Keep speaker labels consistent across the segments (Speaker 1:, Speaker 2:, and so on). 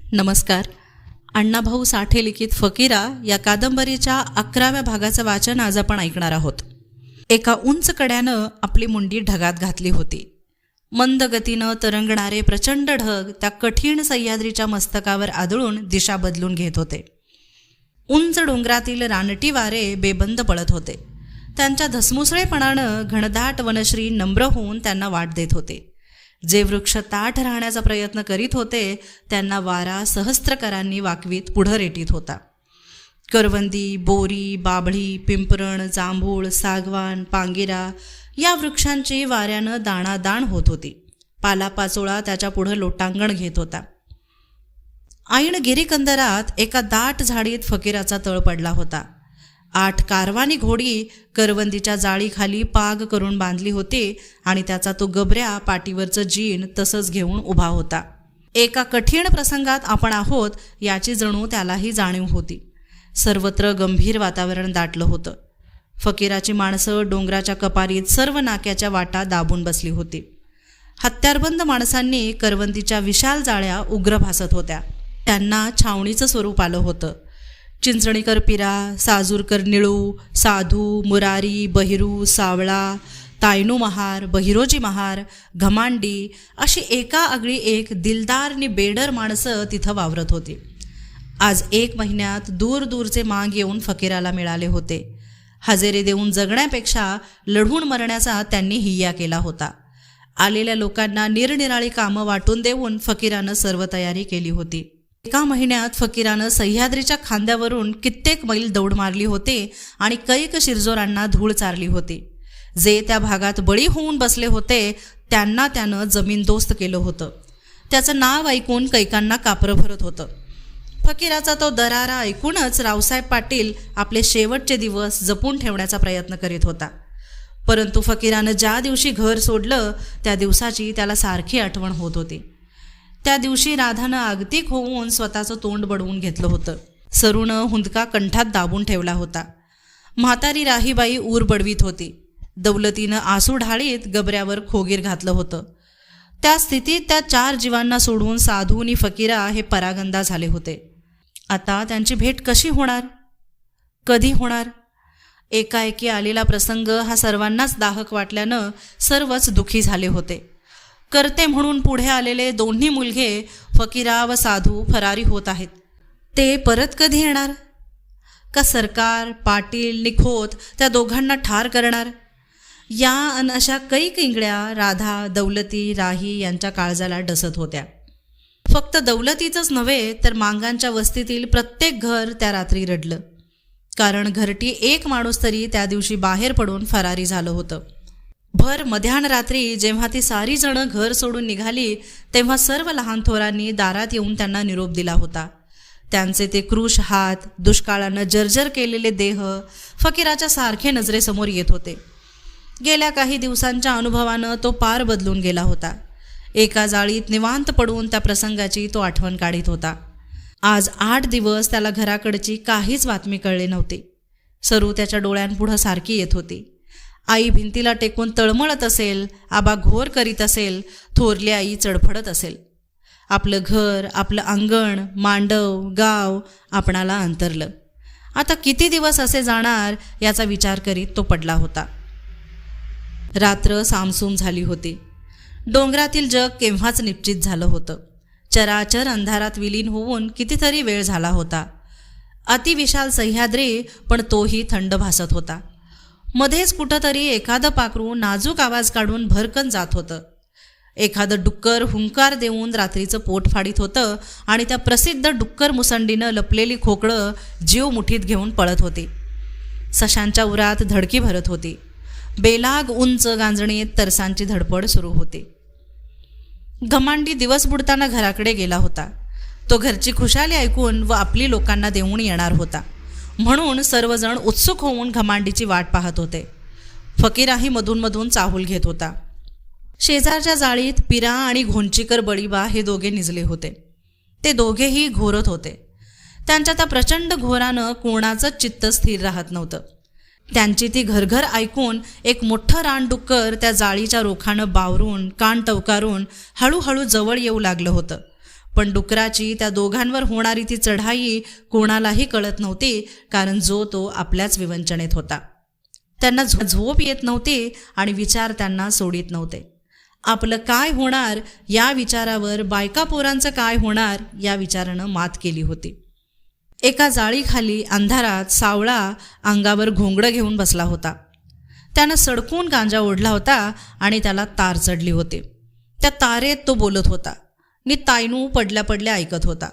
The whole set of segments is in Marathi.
Speaker 1: नमस्कार. अण्णाभाऊ साठे लिखित फकीरा या कादंबरीच्या 11व्या भागाचं वाचन आज आपण ऐकणार आहोत. एका उंच कड्यानं आपली मुंडी ढगात घातली होती. मंद गतीनं तरंगणारे प्रचंड ढग त्या कठीण सह्याद्रीच्या मस्तकावर आदळून दिशा बदलून घेत होते. उंच डोंगरातील रानटी वारे बेबंद पळत होते. त्यांच्या धसमुसळेपणानं घनदाट वनश्री नम्र होऊन त्यांना वाट देत होते. जे वृक्ष ताठ राहण्याचा प्रयत्न करीत होते त्यांना वारा सहस्त्रकरांनी वाकवीत पुढं रेटीत होता. करवंदी, बोरी, बाभळी, पिंपरण, जांभूळ, सागवान, पांगिरा या वृक्षांची वाऱ्यानं दाणादाण होत होती. पालापाचोळा त्याच्या पुढं लोटांगण घेत होता. ऐन गिरीकंदरात एका दाट झाडीत फकीराचा तळ पडला होता. 8 कारवानी घोडी करवंदीच्या जाळीखाली पाग करून बांधली होती आणि त्याचा तो गबऱ्या पाठीवरचं जीन तसंच घेऊन उभा होता. एका कठीण प्रसंगात आपण आहोत याची जणू त्यालाही जाणीव होती. सर्वत्र गंभीर वातावरण दाटलं होतं. फकीराची माणसं डोंगराच्या कपारीत सर्व नाक्याच्या वाटा दाबून बसली होती. हत्यारबंद माणसांनी करवंदीच्या विशाल जाळ्या उग्र भासत होत्या. त्यांना छावणीचं स्वरूप आलं होतं. चिंचणीकर पिरा, साजूरकर निळू, साधू, मुरारी, बहिरू, सावळा, तायनू महार, बहिरोजी महार, घमांडी अशी एका आगळी एक दिलदार आणि बेडर माणसं तिथं वावरत होती. आज 1 महिन्यात दूर दूरचे माग येऊन फकीराला मिळाले होते. हजेरी देऊन जगण्यापेक्षा लढून मरण्याचा त्यांनी हिय्या केला होता. आलेल्या लोकांना निरनिराळी कामं वाटून देऊन फकीरानं सर्व तयारी केली होती. 1 महिन्यात फकीरानं सह्याद्रीच्या खांद्यावरून कित्येक मैल दौड मारली होती आणि कैक शिरजोरांना धूळ चारली होती. जे त्या भागात बळी होऊन बसले होते त्यांना त्यानं जमीनदोस्त केलं होतं. त्याचं नाव ऐकून कैकांना कापरं भरत होतं. फकीराचा तो दरारा ऐकूनच रावसाहेब पाटील आपले शेवटचे दिवस जपून ठेवण्याचा प्रयत्न करीत होता. परंतु फकीरानं ज्या दिवशी घर सोडलं त्या दिवसाची त्याला सारखी आठवण होत होती. त्या दिवशी राधानं आगतिक होऊन स्वतःचं तोंड बडवून घेतलं होतं. सरूनं हुंदका कंठात दाबून ठेवला होता. म्हातारी राहीबाई ऊर बडवीत होती. दौलतीनं आसू ढाळीत गबऱ्यावर खोगीर घातलं होतं. त्या स्थितीत त्या 4 जीवांना सोडून साधू आणि फकीरा हे परागंदा झाले होते. आता त्यांची भेट कशी होणार, कधी होणार? एकाएकी आलेला प्रसंग हा सर्वांनाच दाहक वाटल्यानं सर्वच दुःखी झाले होते. करते म्हणून पुढे आलेले दोन्ही मुलगे फकीरा व साधू फरारी होत आहेत. ते परत कधी येणार? का सरकार, पाटील, निखोत त्या दोघांना ठार करणार? या अन अशा कैक इंगळ्या राधा, दौलती, राही यांच्या काळजाला डसत होत्या. फक्त दौलतीचंच नव्हे तर मांगांच्या वस्तीतील प्रत्येक घर त्या रात्री रडलं. कारण घरटी एक माणूस तरी त्या दिवशी बाहेर पडून फरारी झालं होतं. भर मध्यान रात्री जेव्हा ती सारी जणं घर सोडून निघाली तेव्हा सर्व लहान थोरांनी दारात येऊन त्यांना निरोप दिला होता. त्यांचे ते क्रूश हात, दुष्काळानं जर्जर केलेले देह फकीराच्या सारखे नजरेसमोर येत होते. गेल्या काही दिवसांच्या अनुभवानं तो पार बदलून गेला होता. एका जाळीत निवांत पडून त्या प्रसंगाची तो आठवण काढीत होता. आज 8 दिवस त्याला घराकडची काहीच बातमी कळली नव्हती. सरू त्याच्या डोळ्यांपुढं सारखी येत होती. आई भिंतीला टेकून तळमळत असेल, आबा घोर करीत असेल, थोरली आई चडफडत असेल. आपलं घर, आपलं अंगण, मांडव, गाव आपणाला अंतरलं. आता किती दिवस असे जाणार याचा विचार करीत तो पडला होता. रात्र सामसूम झाली होती. डोंगरातील जग केव्हाच निश्चित झालं होतं. चराचर अंधारात विलीन होऊन कितीतरी वेळ झाला होता. अतिविशाल सह्याद्री पण तोही थंड भासत होता. मध्येच कुठंतरी एखादं पाखरू नाजूक आवाज काढून भरकन जात होतं. एखादं डुक्कर हुंकार देऊन रात्रीचं पोट फाडीत होतं आणि त्या प्रसिद्ध डुक्कर मुसंडीनं लपलेली खोकळं जीव मुठीत घेऊन पळत होती. सशांच्या उरात धडकी भरत होती. बेलाग उंच गांजणीत तरसांची धडपड सुरू होती. घमांडी दिवस बुडताना घराकडे गेला होता. तो घरची खुशाली ऐकून व आपली लोकांना देऊन येणार होता म्हणून सर्वजण उत्सुक होऊन घमांडीची वाट पाहत होते. फकीराही मधून चाहूल घेत होता. शेजारच्या जाळीत पिरा आणि घोंचीकर बळीबा हे दोघे निजले होते. ते दोघेही घोरत होते. त्यांच्या त्या प्रचंड घोरानं कोणाचंच चित्त स्थिर राहत नव्हतं. त्यांची ती घरघर ऐकून एक मोठं रानडुक्कर त्या जाळीच्या रोखानं बावरून कान टवकारून हळूहळू जवळ येऊ लागलं होतं. पण डुकराची त्या दोघांवर होणारी ती चढाई कोणालाही कळत नव्हती, कारण जो तो आपल्याच विवंचनेत होता. त्यांना झोप येत नव्हती आणि विचार त्यांना सोडित नव्हते. आपलं काय होणार या विचारावर बायका पोरांचं काय होणार या विचारानं मात केली होती. एका जाळीखाली अंधारात सावळा अंगावर घोंगडं घेऊन बसला होता. त्यानं सडकून गांजा ओढला होता आणि त्याला तार चढली होती. त्या तारेत तो बोलत होता नि तायनू पडल्या पडल्या ऐकत होता.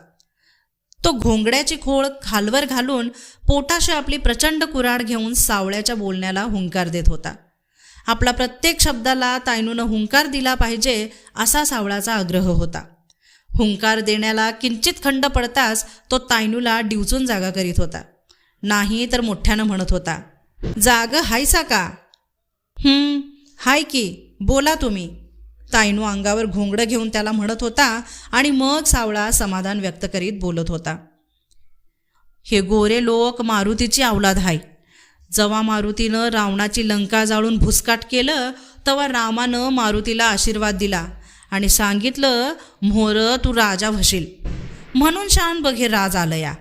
Speaker 1: तो घोंगड्याची खोळ खालवर घालून पोटाशी आपली प्रचंड कुऱ्हाड घेऊन सावळ्याच्या बोलण्याला हुंकार देत होता. आपला प्रत्येक शब्दाला तायनूनं हुंकार दिला पाहिजे असा सावळाचा आग्रह होता. हुंकार देण्याला किंचित खंड पडताच तो तायनूला डिवचून जागा करीत होता. नाही तर मोठ्यानं म्हणत होता, जाग हायसा का? हाय की, बोला तुम्ही. तायनू अंगावर घोंगडं घेऊन त्याला म्हणत होता आणि मग सावळा समाधान व्यक्त करीत बोलत होता. हे गोरे लोक मारुतीची अवलाद हाय. जेव्हा मारुतीनं रावणाची लंका जाळून भुसकाट केलं तेव्हा रामानं मारुतीला आशीर्वाद दिला आणि सांगितलं, म्होर तू राजा व्हशील. म्हणून शान बघे राज आलं या.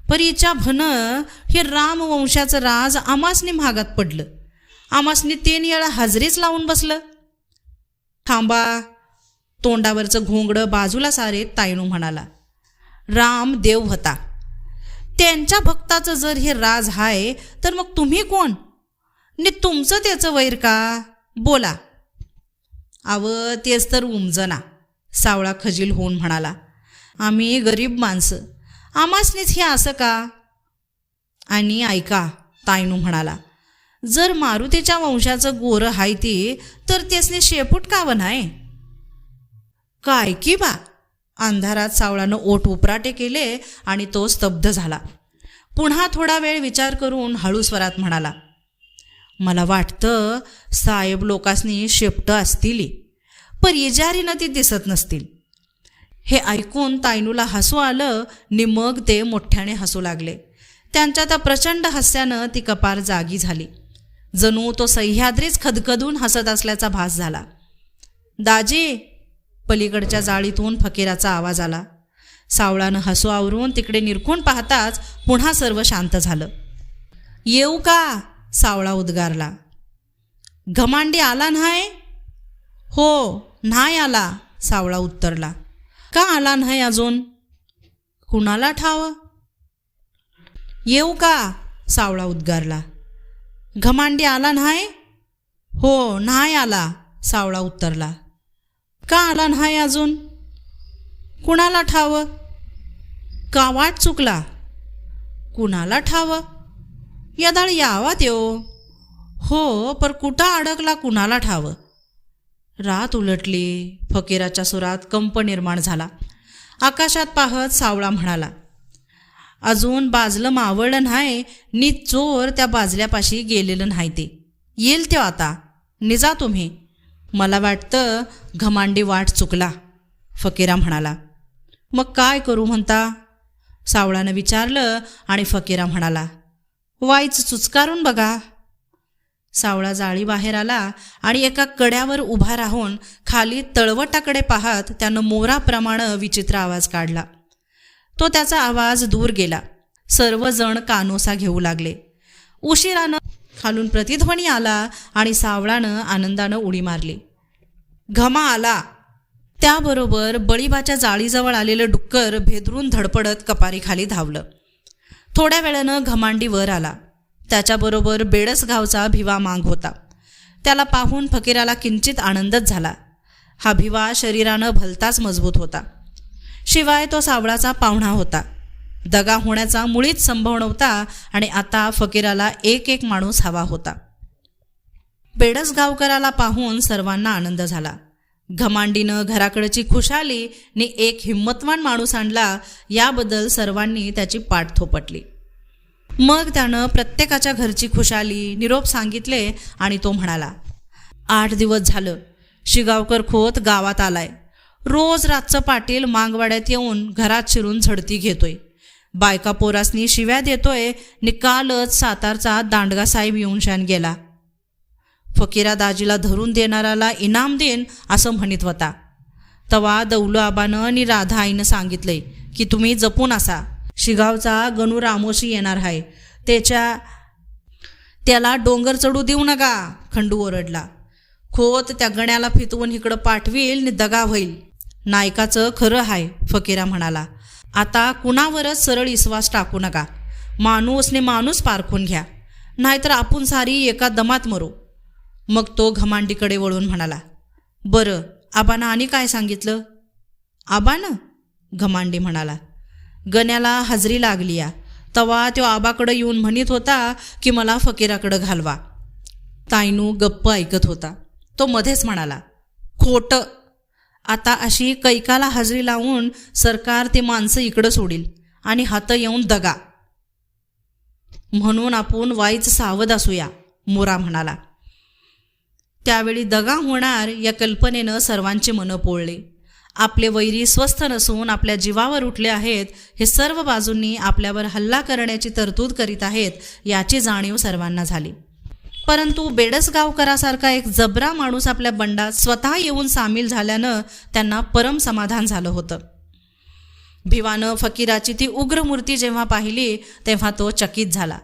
Speaker 1: परीच्या भन हे रामवंशाचं राज आमासनी महागात पडलं. आमासनी 3 वेळा हजरीच लावून बसलं. थांबा. तोंडावरचं घोंगडं बाजूला सारे तायनू म्हणाला, राम देव होता. त्यांच्या भक्ताचं जर हे राज हाय तर मग तुम्ही कोण नि तुमचं त्याचं वैर का? बोला. अव तेच तर उमजना. सावळा खजील होऊन म्हणाला, आम्ही गरीब माणसं, आमासनीच हे असं का? आणि ऐका, तायनू म्हणाला, जर मारुतीच्या वंशाचं गोरं हाय ती तर त्यासने शेपूट कावं नाही? काय की बा. अंधारात सावळानं ओठ उपराटे केले आणि तो स्तब्ध झाला. पुन्हा थोडा वेळ विचार करून हळू स्वरात म्हणाला, मला वाटतं साहेब लोकांनी शेपट असतील, पण इजारीनं ती दिसत नसतील. हे ऐकून तायनूला हसू आलं नि मग ते मोठ्याने हसू लागले. त्यांच्या त्या प्रचंड हास्यानं ती कपार जागी झाली. जणू तो सह्याद्रीच खदखदून हसत असल्याचा भास झाला. दाजी. पलीकडच्या जाळीतून फकीराचा आवाज आला. सावळानं हसू आवरून तिकडे निरखून पाहताच पुन्हा सर्व शांत झालं. येऊ का? सावळा उद्गारला. घमांडी आला नाही? हो, नाही आला. सावळा उत्तरला. का आला नाही अजून? कुणाला ठाव? येऊ का? सावळा उद्गारला. घमांडी आला नाही? हो, नाही आला. सावळा उत्तरला. का आला नाही अजून? कुणाला ठाव? का वाट चुकला? कुणाला ठाव? यदाळ यावा त्यो. हो, पर कुठं अडकला कुणाला ठाव? रात उलटली. फकीराच्या सुरात कंप निर्माण झाला. आकाशात पाहत सावळा म्हणाला, अजून बाजलं मावळलं नाही नि चोर त्या बाजल्यापाशी गेलेलं नाही. ते येईल त्यो आता. निजा तुम्ही. मला वाटतं घमांडी वाट चुकला. फकीरा म्हणाला. मग काय करू म्हणता? सावळानं विचारलं आणि फकीरा म्हणाला, वाईच चुचकारून बघा. सावळा जाळी बाहेर आला आणि एका कड्यावर उभा राहून खाली तळवटाकडे पाहत त्यानं मोराप्रमाणे विचित्र आवाज काढला. तो त्याचा आवाज दूर गेला. सर्वजण कानोसा घेऊ लागले. उशिरानं खालून प्रतिध्वनी आला आणि सावळानं आनंदानं उडी मारली. घमा आला. त्याबरोबर बळीबाच्या जाळीजवळ आलेलं डुक्कर भेदरून धडपडत कपारीखाली धावलं. थोड्या वेळानं घमांडी वर आला. त्याच्याबरोबर बेडस गावचा भिवा मांग होता. त्याला पाहून फकीराला किंचित आनंदच झाला. हा भिवा शरीरानं भलताच मजबूत होता. शिवाय तो सावळाचा पाहुणा होता. दगा होण्याचा मुळीच संभव नव्हता आणि आता फकीराला एक एक माणूस हवा होता. बेडस गावकराला पाहून सर्वांना आनंद झाला. घमांडीनं घराकडची खुशाली नि एक हिम्मतवान माणूस आणला याबद्दल सर्वांनी त्याची पाठ थोपटली. मग त्यानं प्रत्येकाच्या घरची खुशाली निरोप सांगितले आणि तो म्हणाला, 8 दिवस झालं शिगावकर खोत गावात आलाय. रोज रातचं पाटील मांगवाड्यात येऊन घरात शिरून झडती घेतोय. बायका पोरासनी शिव्या देतोय नि कालच सातारचा दांडगा साहेब येऊन शान गेला. फकीरा दाजीला धरून देणाराला इनाम देन असं म्हणत होता. तवा दौलू आबानं आणि राधा आईनं सांगितलंय की तुम्ही जपून असा. शिगावचा गणू रामोशी येणार आहे, त्याला डोंगर चढू देऊ नका. खंडू ओरडला. खोत त्या गण्याला फितवून इकडं पाठवील नि दगा होईल. नायकाचं खरं आहे, फकीरा म्हणाला. आता कुणावरच सरळ विश्वास टाकू नका. माणूस पारखून घ्या, नाहीतर आपण सारी एका दमात मरू. मग तो घमांडीकडे वळून म्हणाला, बरं आबानं आणि काय सांगितलं? आबानं? घमांडी म्हणाला. गण्याला हजरी लागली या. तवा तो आबाकडं येऊन म्हणत होता की मला फकीराकडं घालवा. ताईनू गप्प ऐकत होता. तो मध्येच म्हणाला, खोटं. आता अशी कैकाला हजरी लावून सरकार ते माणसं इकडं सोडील आणि हात येऊन दगा. म्हणून आपण वाईच सावध असूया, मोरा म्हणाला. त्यावेळी दगा होणार या कल्पनेनं सर्वांची मनं पोळली. आपले वैरी स्वस्थ नसून आपल्या जीवावर उठले आहेत, हे सर्व बाजूंनी आपल्यावर हल्ला करण्याची तरतूद करीत आहेत याची जाणीव सर्वांना झाली. परंतु बेडसगावकरासारखा एक जबरा माणूस आपल्या बंडात स्वतः येऊन सामील झाल्यानं त्यांना परम समाधान झालं होतं. भिवानं फकीराची ती उग्र मूर्ती जेव्हा पाहिली तेव्हा तो चकित झाला.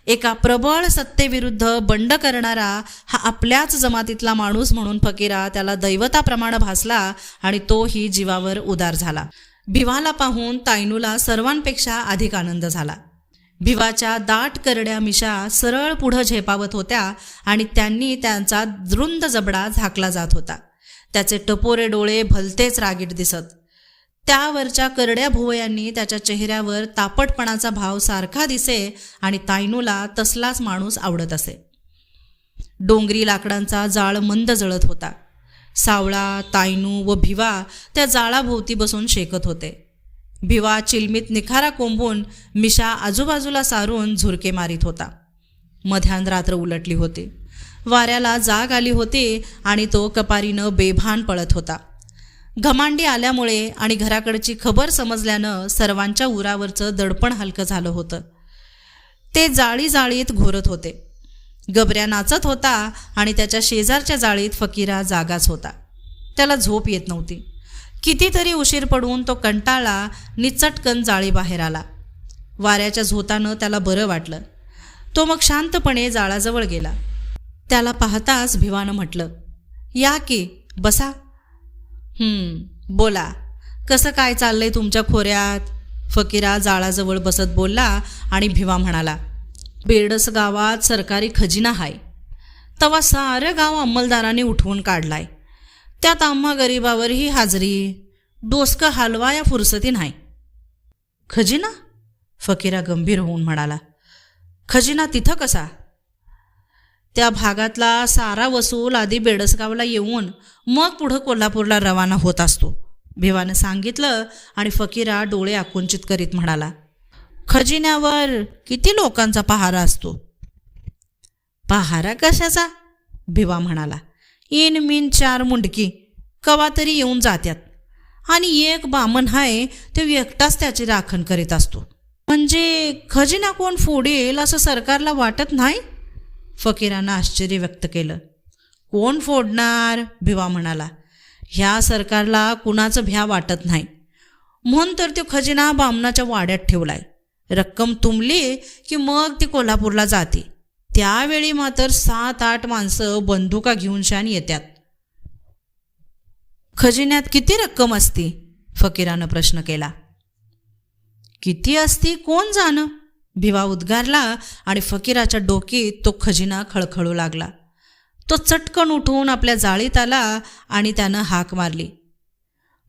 Speaker 1: एका प्रबळ सत्तेविरुद्ध बंड करणारा हा आपल्याच जमातीतला माणूस म्हणून फकीरा त्याला दैवताप्रमाणे भासला आणि तोही जीवावर उदार झाला. भिवाला पाहून तायनूला सर्वांपेक्षा अधिक आनंद झाला. भिवाच्या दाट करड्या मिशा सरळ पुढं झेपावत होत्या आणि त्यांनी त्यांचा रुंद जबडा झाकला जात होता. त्याचे टपोरे डोळे भलतेच रागीट दिसत. त्यावरच्या करड्या भुवयांनी त्याच्या चेहऱ्यावर तापटपणाचा भाव सारखा दिसे आणि तायनूला तसलाच माणूस आवडत असे. डोंगरी लाकडांचा जाळ मंद जळत होता. सावळा, तायनू व भिवा त्या जाळाभोवती बसून शेकत होते. भिवा चिलमीत निखारा कोंबून मिशा आजूबाजूला सारून झुरके मारीत होता. मध्यान रात्र उलटली होती. वाऱ्याला जाग आली होती आणि तो कपारीनं बेभान पळत होता. घमांडी आल्यामुळे आणि घराकडची खबर समजल्यानं सर्वांच्या उरावरचं दडपण हलकं झालं होतं. ते जाळीत घोरत होते. गबऱ्या नाचत होता आणि त्याच्या शेजारच्या जाळीत फकीरा जागाच होता. त्याला झोप येत नव्हती. कितीतरी उशीर पडून तो कंटाळला निचटकन जाळी बाहेर आला. वाऱ्याच्या झोतानं त्याला बरं वाटलं. तो मग शांतपणे जाळाजवळ गेला. त्याला पाहताच भिवानं म्हटलं, या की बसा. बोला, कसं काय चाललंय तुमच्या खोऱ्यात? फकीरा जाळाजवळ बसत बोलला आणि भिवा म्हणाला, बेडस गावात सरकारी खजिना हाय. तवा सारं गाव अंमलदाराने उठवून काढलाय. त्यात आम्हा गरीबावरही हाजरी, डोसकं हलवाया फुरसती नाही. खजिना? फकीरा गंभीर होऊन म्हणाला, खजिना तिथं कसा? त्या भागातला सारा वसूल आधी बेडसगावला येऊन मग पुढं कोल्हापूरला रवाना होत असतो, भिवानं सांगितलं आणि फकीरा डोळे आकुंचित करीत म्हणाला, खजिन्यावर किती लोकांचा पहारा असतो? पहारा कशाचा? भिवा म्हणाला, इन मिन 4 मुंडकी कवा तरी येऊन जात्यात आणि एक बामण हाय तो एकटाच त्याची राखण करीत असतो. म्हणजे खजिना कोण फोडेल असं सरकारला वाटत नाही? फकीरानं आश्चर्य व्यक्त केलं. कोण फोडणार? भिवा म्हणाला, ह्या सरकारला कुणाचं भ्या वाटत नाही म्हणून तर तो खजिना बामणाच्या वाड्यात ठेवलाय. रक्कम तुंबली की मग ती कोल्हापूरला जाते. त्यावेळी मात्र 7-8 माणसं बंदुका घेऊन शान येतात. खजिन्यात किती रक्कम असती? फकीरानं प्रश्न केला. किती असती कोण जाणं? भिवा उद्गारला आणि फकीराच्या डोकीत तो खजिना खळखळू लागला. तो चटकन उठून आपल्या जाळीत आला आणि त्यानं हाक मारली.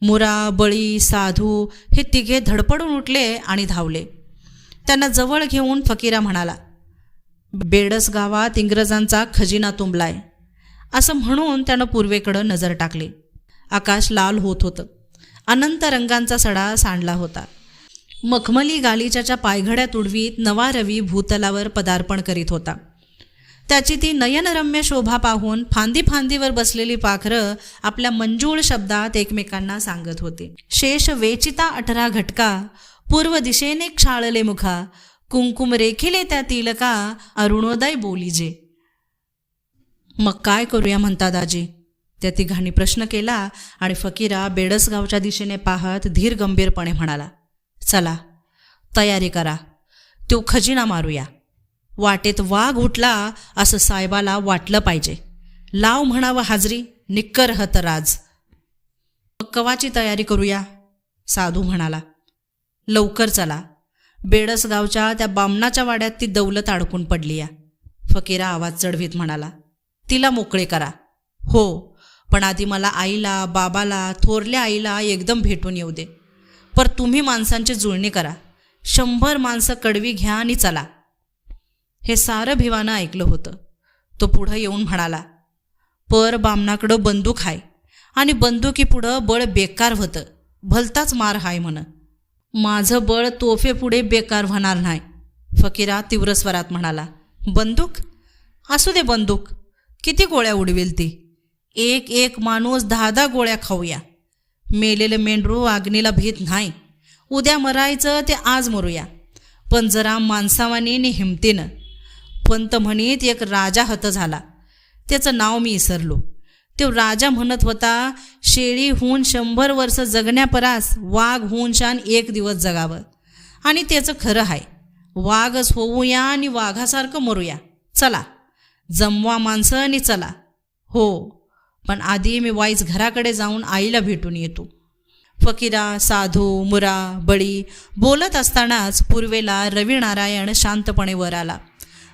Speaker 1: मुरा, बळी, साधू हे तिघे धडपडून उठले आणि धावले. त्यांना जवळ घेऊन फकीरा म्हणाला, बेडस गावात इंग्रजांचा खजिना तुंबलाय. असं म्हणून त्यानं पूर्वेकडं नजर टाकली. आकाश लाल होत होतं. अनंत रंगांचा सडा सांडला होता. मखमली गालिच्याच्या पायघड्यात उडवीत नवा रवी भूतलावर पदार्पण करीत होता. त्याची ती नयनरम्य शोभा पाहून फांदी फांदीवर बसलेली पाखरं आपल्या मंजूळ शब्दात एकमेकांना सांगत होती. शेष वेचिता 18 घटका, पूर्व दिशेने क्षाळले मुखा, कुंकुम रेखिले त्या तिलका, अरुणोदय बोलीजे. मग काय करूया म्हणता दाजी? त्या तिघांनी प्रश्न केला आणि फकीरा बेडसगावच्या दिशेने पाहत धीर गंभीरपणे म्हणाला, चला तयारी करा, तो खजिना मारूया. वाटेत वाघ उठला असं साहेबाला वाटलं पाहिजे. लाव म्हणावं हाजरी, निक्कर हत राज. कवाची तयारी करूया, साधू म्हणाला. लवकर चला, बेडसगावच्या त्या बामणाच्या वाड्यात ती दौलत अडकून पडली या. फकीरा आवाज चढवीत म्हणाला. तिला मोकळे करा. हो, पण आधी मला आईला, बाबाला, थोरल्या आईला एकदम भेटून येऊ दे. पर तुम्ही माणसांची जुळणी करा. 100 माणसं कडवी घ्या आणि चला. हे सारं भिवानं ऐकलं होतं. तो पुढं येऊन म्हणाला, पर बामणाकडं बंदूक हाय आणि बंदुकीपुढं बळ बेकार होतं. भलताच मार हाय म्हण. माझं बळ तोफेपुढे बेकार होणार नाही, फकीरा तीव्र स्वरात म्हणाला. बंदूक? असू दे बंदूक. किती गोळ्या उडवेल ती? एक माणूस 10 गोळ्या खाऊया. मेलेले मेंढरू अग्नीला भीत नाही. उद्या मरायचं ते आज मरूया, पण जरा माणसावानी नि हिमतीनं. पंत म्हणीत एक राजा हत झाला, त्याचं नाव मी विसरलो. तो राजा म्हणत होता, शेळी होऊन 100 वर्ष जगण्यापरास वाघ होऊन शान 1 दिवस जगावं. आणि त्याचं खरं आहे. वाघच होऊया आणि वाघासारखं मरूया. चला, जमवा माणसं आणि चला. हो, पण आधी मी वाईच घराकडे जाऊन आईला भेटून येतो. फकीरा, साधू, मुरा, बळी बोलत असतानाच पूर्वेला रवी नारायण शांतपणे वर आला.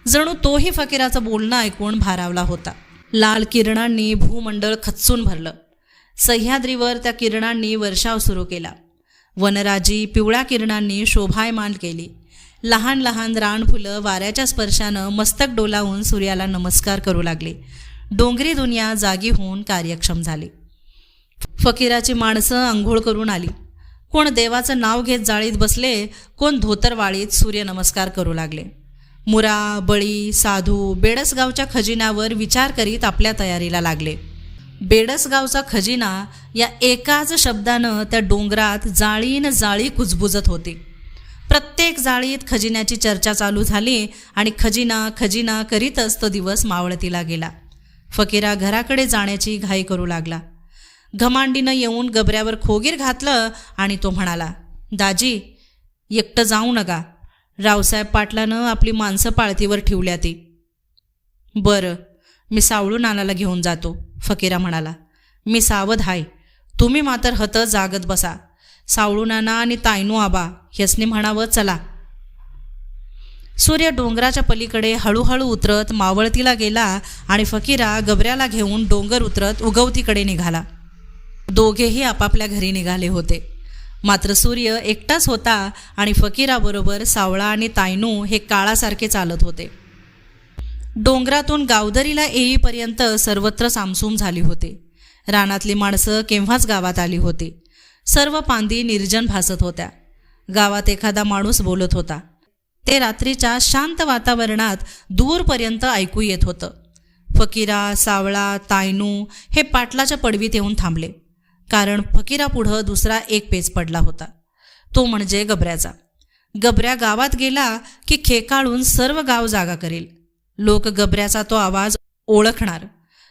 Speaker 1: जणू तोही फकीराचं बोलणं ऐकून भारावला होता. लाल किरणांनी भूमंडळ खच्चून भरलं. सह्याद्रीवर त्या किरणांनी वर्षाव सुरू केला. वनराजी पिवळ्या किरणांनी शोभायमान केली. लहान लहान रानफुलं वाऱ्याच्या स्पर्शानं मस्तक डोलावून सूर्याला नमस्कार करू लागले. डोंगरी दुनिया जागी होऊन कार्यक्षम झाली. फकीराची माणसं आंघोळ करून आली. कोण देवाचं नाव घेत जाळीत बसले, कोण धोतरवाळीत सूर्यनमस्कार करू लागले. मुरा, बळी, साधू बेडसगावच्या खजिन्यावर विचार करीत आपल्या तयारीला लागले. बेडसगावचा खजिना या एकाच शब्दानं त्या डोंगरात जाळीन जाळी कुजबुजत होती. प्रत्येक जाळीत खजिन्याची चर्चा चालू झाली आणि खजिना खजिना करीतच तो दिवस मावळतीला गेला. फकीरा घराकडे जाण्याची घाई करू लागला. घमांडीनं येऊन गबऱ्यावर खोगीर घातलं आणि तो म्हणाला, दाजी, एकटं जाऊ नका. रावसाहेब पाटलानं आपली माणसं पाळतीवर ठेवल्या ती. बरं, मी सावळू नानाला घेऊन जातो, फकीरा म्हणाला. मी सावध आहे, तुम्ही मात्र हत जागत बसा. सावळू नाना आणि तायनू आबा ह्यासनी म्हणावं, चला. सूर्य डोंगराच्या पलीकडे हळूहळू उतरत मावळतीला गेला आणि फकीरा गबऱ्याला घेऊन डोंगर उतरत उगवतीकडे निघाला. दोघेही आपापल्या घरी निघाले होते. मात्र सूर्य एकटाच होता आणि फकीराबरोबर सावळा आणि तायनू हे काळासारखे चालत होते. डोंगरातून गावदरीला येईपर्यंत सर्वत्र सामसूम झाली होती. रानातली माणसं केव्हाच गावात आली होती. सर्व पांदी निर्जन भासत होत्या. गावात एखादा माणूस बोलत होता. ते रात्रीच्या शांत वातावरणात दूरपर्यंत ऐकू येत होतं. फकीरा, सावळा, तायनू हे पाटलाच्या पडवीत येऊन थांबले. कारण फकीरापुढं दुसरा एक पेच पडला होता, तो म्हणजे गबऱ्याचा. गबऱ्या गावात गेला की खेकाळून सर्व गाव जागा करेल. लोक गबऱ्याचा तो आवाज ओळखणार.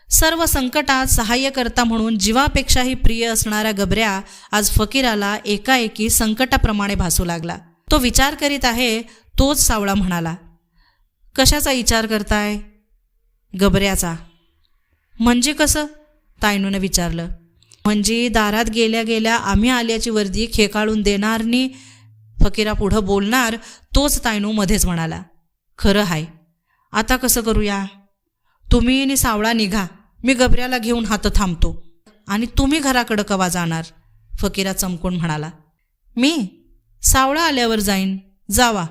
Speaker 1: सर्व संकटात सहाय्यकर्ता म्हणून जीवापेक्षाही प्रिय असणारा गबऱ्या आज फकीराला एकाएकी संकटाप्रमाणे भासू लागला. तो विचार करीत आहे. तोच सावळा म्हणाला, कशाचा विचार करताय? गबऱ्याचा. म्हणजे कसं? तायनूनं विचारलं. म्हणजे दारात गेल्या गेल्या आम्ही आल्याची वर्दी खेकाळून देणार नि फकीरा पुढं बोलणार. तोच तायनू मध्येच म्हणाला, खरं हाय. आता कसं करूया? तुम्ही नि सावळा निघा, मी गबऱ्याला घेऊन हात थांबतो. आणि तुम्ही घराकडं कवा जाणार? फकीरा चमकून म्हणाला. मी सावळा आल्यावर जाईन. जावा.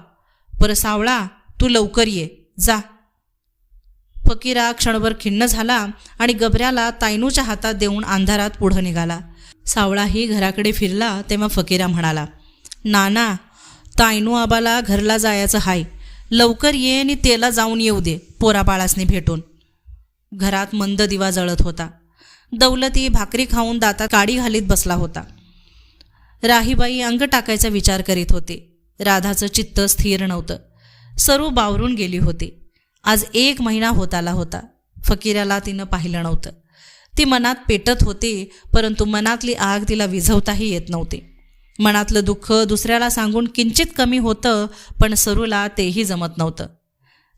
Speaker 1: बरं सावळा, तू लवकर ये, जा. फकीरा क्षणभर खिन्न झाला आणि गबऱ्याला तायनूच्या हातात देऊन अंधारात पुढं निघाला. सावळाही घराकडे फिरला तेव्हा फकीरा म्हणाला, नाना, तायनू आबाला घरला जायचं हाय. लवकर ये आणि तेला जाऊन येऊ दे पोराबाळासनी भेटून. घरात मंद दिवा जळत होता. दौलती भाकरी खाऊन दातात काडी घालीत बसला होता. राहीबाई अंग टाकायचा विचार करीत होते. राधाचं चित्त स्थिर नव्हतं. सरू बावरून गेली होती. आज 1 महिना होत आला होता. फकीराला तिनं पाहिलं नव्हतं. ती मनात पेटत होती, परंतु मनातली आग तिला विझवताही येत नव्हती. मनातलं दुःख दुसऱ्याला सांगून किंचित कमी होतं, पण सरूला तेही जमत नव्हतं.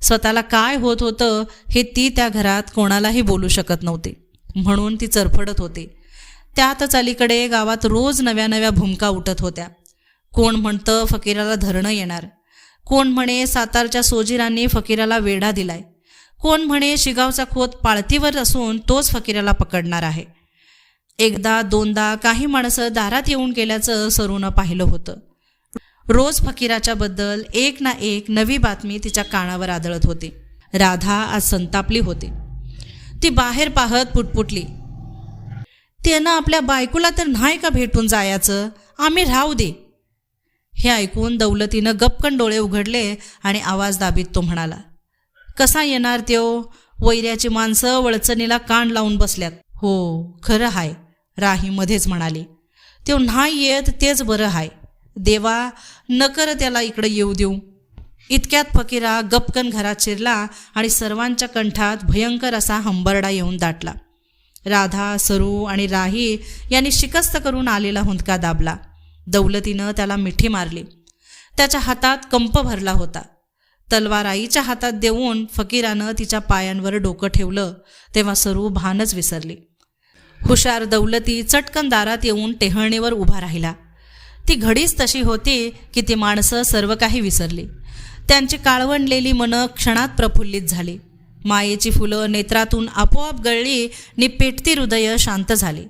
Speaker 1: स्वतःला काय होत होतं हे ती त्या घरात कोणालाही बोलू शकत नव्हती, म्हणून ती चरफडत होती. त्यातच अलीकडे गावात रोज नव्या नव्या भूमिका उठत होत्या. कोण म्हणतं फकीराला धरणं येणार, कोण म्हणे सातारच्या सोजीरांनी फकीराला वेढा दिलाय, कोण म्हणे शिगावचा खोत पाळतीवर असून तोच फकीराला पकडणार आहे. एकदा दोनदा काही माणसं दारात येऊन गेल्याचं सरूनं पाहिलं होतं. रोज फकीराच्या बद्दल एक ना एक नवी बातमी तिच्या कानावर आदळत होती. राधा आज संतापली होती. ती बाहेर पाहत पुटपुटली, त्यानं आपल्या बायकोला तर नाही का भेटून जायचं, आम्ही राहू दे. हे ऐकून दौलतीनं गपकन डोळे उघडले आणि आवाज दाबीत तो म्हणाला, कसा येणार त्यो, वैऱ्याची माणसं वळचणीला कान लावून बसल्यात. हो खरं हाय, राही मध्येच म्हणाली, त्यो नाही येत तेच बरं हाय. देवा नकर त्याला इकडं येऊ देऊ. इतक्यात फकीरा गपकन घरात शिरला आणि सर्वांच्या कंठात भयंकर असा हंबरडा येऊन दाटला. राधा, सरू आणि राही यांनी शिकस्त करून आलेला हुंदका दाबला. दौलतीनं त्याला मिठी मारली. त्याच्या हातात कंप भरला होता. तलवार आईच्या हातात देऊन फकीरानं तिच्या पायांवर डोकं ठेवलं तेव्हा सरू भानच विसरली. हुशार दौलती चटकन दारात येऊन टेहळणीवर उभा राहिला. ती घडीच तशी होती की ती माणसं सर्व काही विसरली. त्यांची काळवंडलेली मनं क्षणात प्रफुल्लित झाली. मायेची फुलं नेत्रातून आपोआप गळली नि पेटती हृदय शांत झाली.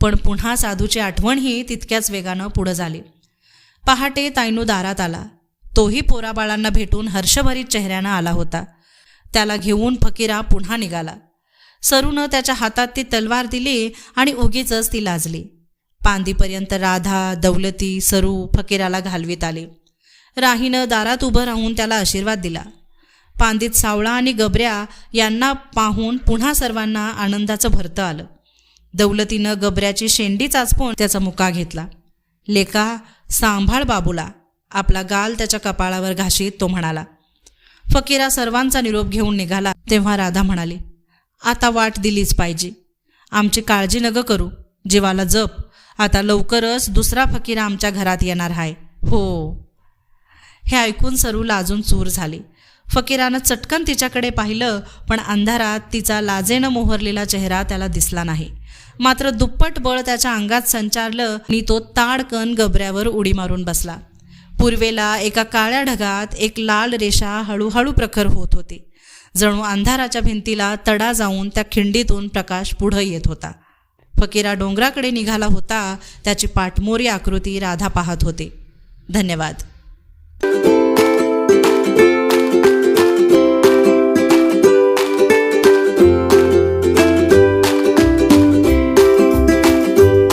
Speaker 1: पण पुन्हा साधूची आठवणही तितक्याच वेगानं पुढं झाली. पहाटे ताईनू दारात आला. तोही पोराबाळांना भेटून हर्षभरीत चेहऱ्यानं आला होता. त्याला घेऊन फकीरा पुन्हा निघाला. सरूनं त्याच्या हातात ती तलवार दिली आणि उगीचच ती लाजली. पांदीपर्यंत राधा, दौलती, सरू फकीराला घालवीत आली. राहीनं दारात उभं राहून त्याला आशीर्वाद दिला. पांदीत सावळा आणि गबऱ्या यांना पाहून पुन्हा सर्वांना आनंदाचं भरतं आलं. दौलतीनं गबऱ्याची शेंडी चाचपून त्याचा मुका घेतला. लेका सांभाळ बाबूला, आपला गाल त्याच्या कपाळावर घाशीत तो म्हणाला. फकीरा सर्वांचा निरोप घेऊन निघाला तेव्हा राधा म्हणाली, आता वाट दिलीच पाहिजे. आमची काळजी नग करू, जीवाला जप. आता लवकरच दुसरा फकीरा आमच्या घरात येणार आहे. हो. हे ऐकून सरू लाजून चूर झाली. फकीरानं चटकन तिच्याकडे पाहिलं, पण अंधारात तिचा लाजेनं मोहरलेला चेहरा त्याला दिसला नाही. मात्र दुप्पट बळ त्याच्या अंगात संचारलं आणि तो ताडकन गबऱ्यावर उडी मारून बसला. पूर्वेला एका काळ्या ढगात एक लाल रेषा हळूहळू प्रखर होत होती. जणू अंधाराच्या भिंतीला तडा जाऊन त्या खिंडीतून प्रकाश पुढं येत होता. फकीरा डोंगराकडे निघाला होता. त्याची पाठमोरी आकृती राधा पाहत होती. धन्यवाद.